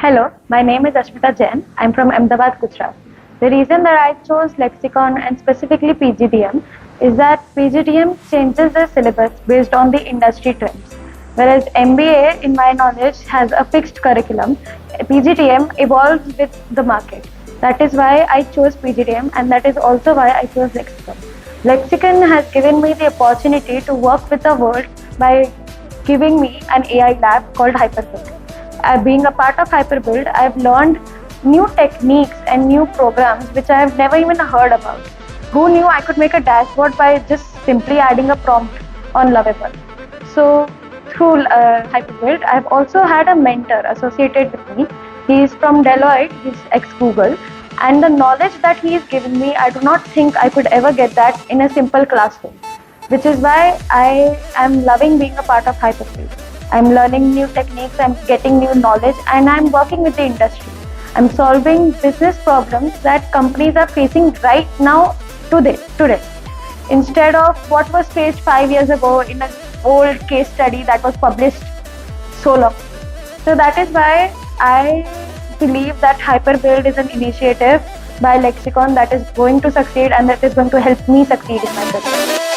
Hello, my name is Ashmita Jain. I'm from Ahmedabad, Gujarat. The reason that I chose Lexicon and specifically PGDM is that PGDM changes the syllabus based on the industry trends. Whereas MBA, in my knowledge, has a fixed curriculum, PGDM evolves with the market. That is why I chose PGDM, and that is also why I chose Lexicon. Lexicon has given me the opportunity to work with the world by giving me an AI lab called Hyperbuild. Being a part of Hyperbuild, I've learned new techniques and new programs which I have never even heard about. Who knew I could make a dashboard by just simply adding a prompt on Lovable? So through Hyperbuild, I've also had a mentor associated with me. He is from Deloitte, he's ex-Google, and the knowledge that he is giving me, I do not think I could ever get that in a simple classroom, which is why I am loving being a part of Hyperbuild. I'm learning new techniques, I'm getting new knowledge, and I'm working with the industry. I'm solving business problems that companies are facing right now, today. Instead of what was faced 5 years ago in an old case study that was published so long. So that is why I believe that Hyperbuild is an initiative by Lexicon that is going to succeed and that is going to help me succeed in my career.